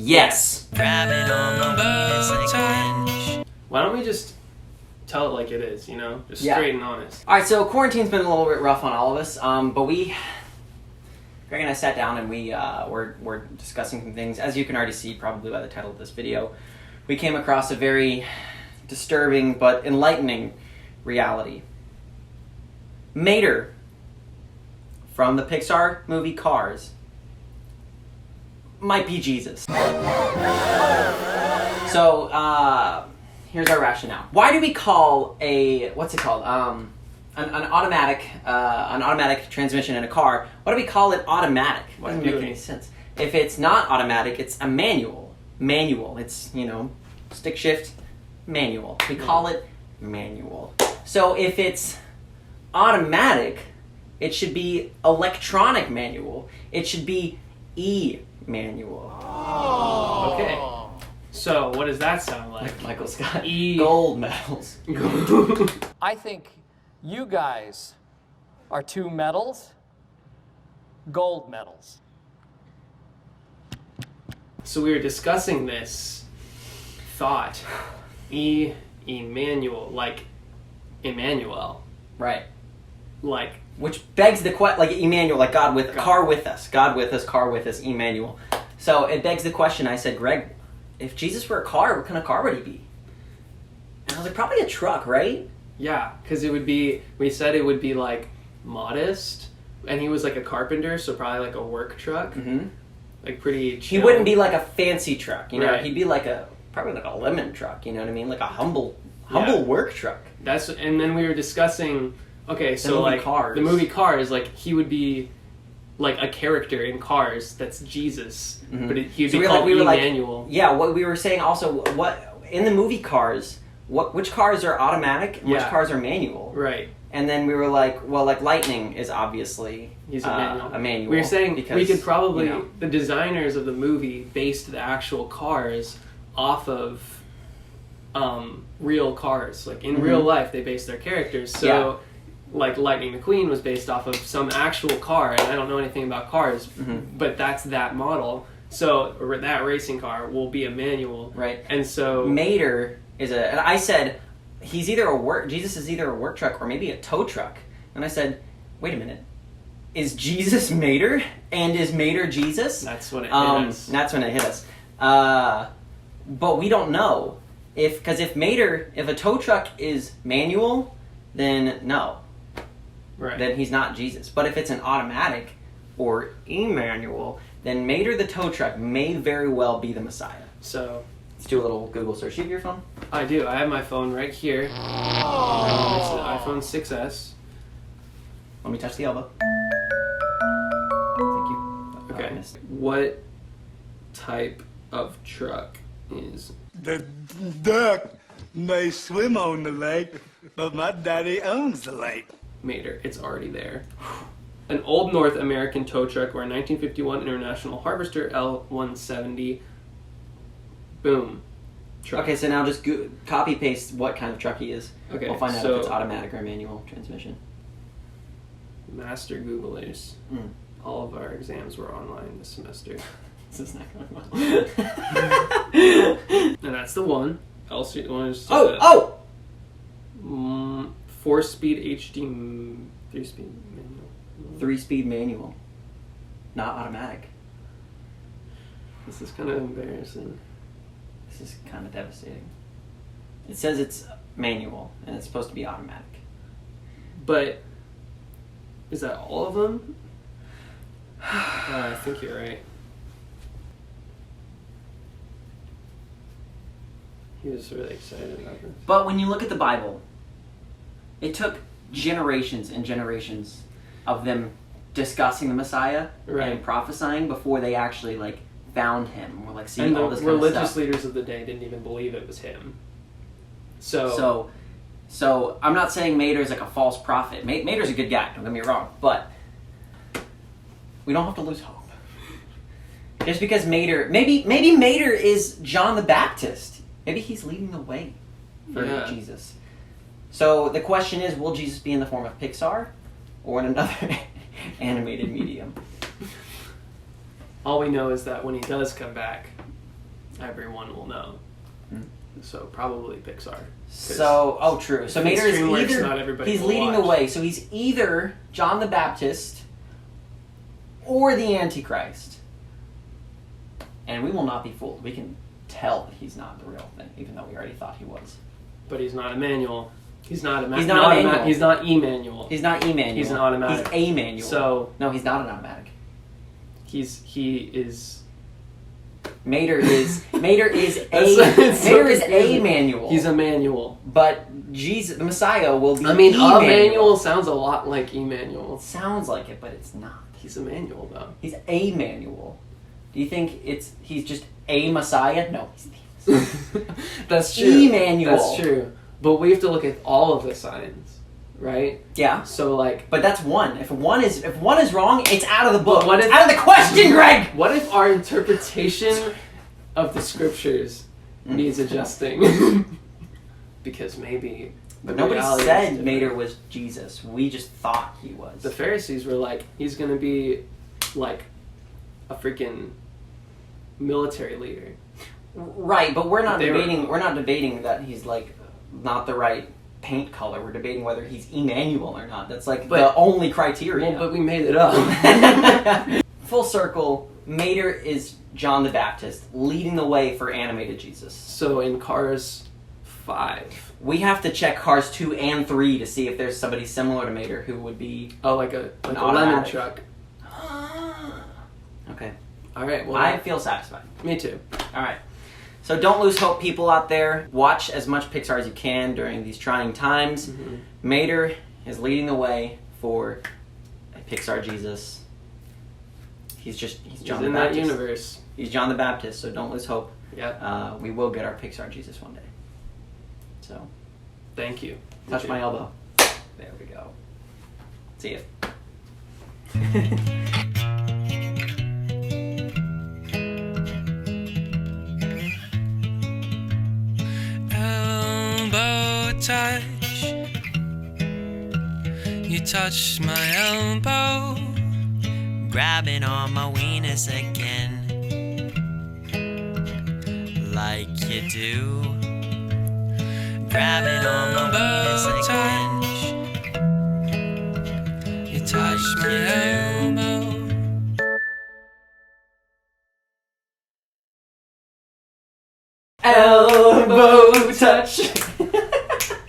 Yes. Why don't we just tell it like it is, Just straight and honest. All right, so quarantine's been a little bit rough on all of us, but Greg and I sat down and we're discussing some things. As you can already see, probably by the title of this video, we came across a very disturbing but enlightening reality. Mater, from the Pixar movie Cars, might be Jesus. So, here's our rationale. Why do we call an automatic transmission in a car? Why do we call it automatic? It doesn't make any sense. If it's not automatic, it's a manual. It's, stick shift, manual. We call it manual. So if it's automatic, it should be electronic manual. It should be e-manual. Oh. Okay. So what does that sound like? Michael Scott. Gold medals. I think you guys are 2 medals, gold medals. So we were discussing this thought, Emmanuel, like Emmanuel. Right. Like. Which begs the question, like Emmanuel, like God with, car with us, car with us, Emmanuel. So it begs the question, I said, Greg, if Jesus were a car, what kind of car would he be? And I was like, probably a truck, right? Yeah, because we said it would be like modest, and he was like a carpenter, so probably like a work truck. Mm-hmm. Like pretty chill. He wouldn't be like a fancy truck, Right. He'd be probably like a lemon truck, you know what I mean? Like a humble work truck. And then we were discussing, okay, so like Cars. The movie Cars, like he would be like a character in Cars that's Jesus, mm-hmm. but he'd be called Emmanuel. What we were saying also, what in the movie Cars, which cars are automatic and which cars are manual? Right. And then we were like, well, like Lightning is obviously he's a manual. We were saying because, we could probably the designers of the movie based the actual cars off of real cars. Like in real life, they based their characters. So, like Lightning McQueen was based off of some actual car, and I don't know anything about cars, but that's that model. So that racing car will be a manual, right? And so Mater is and I said Jesus is either a work truck or maybe a tow truck, and I said, wait a minute, is Jesus Mater and is Mater Jesus? That's when it hit us. That's when it hit us. But we don't know because if a tow truck is manual, then no. Right. Then he's not Jesus. But if it's an automatic or Emmanuel, then Mater the tow truck may very well be the Messiah. So let's do a little Google search. You have your phone? I do. I have my phone right here. It's the iPhone 6S. Let me touch the elbow. Thank you. Okay. What type of truck is... The duck may swim on the lake, but my daddy owns the lake. Mater. It's already there. An Old North American tow truck or a 1951 International Harvester L170. Boom. Truck. Okay, so now just copy paste what kind of truck he is. Okay, we'll find out if it's automatic or manual transmission. Master Googlers. All of our exams were online this semester. This is not going well. And that's the one. Else you want to just 4-speed HD 3-speed manual. 3-speed manual. Not automatic. This is kind of embarrassing. This is kind of devastating. It says it's manual and it's supposed to be automatic. But is that all of them? I think you're right. He was really excited about this. But when you look at the Bible, it took generations and generations of them discussing the Messiah and prophesying before they actually found him. We're seeing all this kind of stuff. Religious leaders of the day didn't even believe it was him. So I'm not saying Mater's a false prophet. Mater's a good guy, don't get me wrong, but we don't have to lose hope. Just because maybe Mater is John the Baptist. Maybe he's leading the way for Jesus. So the question is, will Jesus be in the form of Pixar or in another animated medium? All we know is that when he does come back, everyone will know. Hmm. So probably Pixar. So, true. So Mater is DreamWorks, not either everybody he's will leading the watch. way. So he's either John the Baptist or the Antichrist, and we will not be fooled. We can tell that he's not the real thing, even though we already thought he was. But he's not Emmanuel. He's not He's not Emmanuel. He's not Emmanuel. He's not Emmanuel. He's an automatic. He's Emmanuel. So no, he's not an automatic. he is. Mater is It's so confusing. Emmanuel. He's Emmanuel. But Jesus, the Messiah, will be. I mean, Emmanuel. Emmanuel sounds a lot like Emmanuel. It sounds like it, but it's not. He's Emmanuel though. He's Emmanuel. Do you think he's just a Messiah? No, he's the That's true. Emmanuel. That's true. But we have to look at all of the signs, right? Yeah. So like, But that's one. If one is wrong, it's out of the book. But what It's if- out of the question, Greg? what if our interpretation of the scriptures needs adjusting? Because maybe. But the nobody reality is said different. Mater was Jesus. We just thought he was. The Pharisees were like, he's gonna be like a freaking military leader. Right, but we're not They were- debating. We're not debating that he's like not the right paint color. We're debating whether he's Emmanuel or not. That's like the only criteria. Well, but we made it up. Full circle. Mater is John the Baptist leading the way for animated Jesus. So in Cars 5. We have to check Cars 2 and 3 to see if there's somebody similar to Mater who would be. Oh, like a lemon automatic. truck. Okay. All right. Well, I feel satisfied. me too. All right. So don't lose hope, people out there. Watch as much Pixar as you can during these trying times. Mm-hmm. Mater is leading the way for a Pixar Jesus. He's John He's in the that Baptist. universe. He's John the Baptist, so don't lose hope. Yep. We will get our Pixar Jesus one day. So, Thank you. touch my elbow. There we go. See ya. Elbow touch. You touched my elbow, grabbing on my weenus again, like you do. Grabbing on my weenus again. You touched my elbow.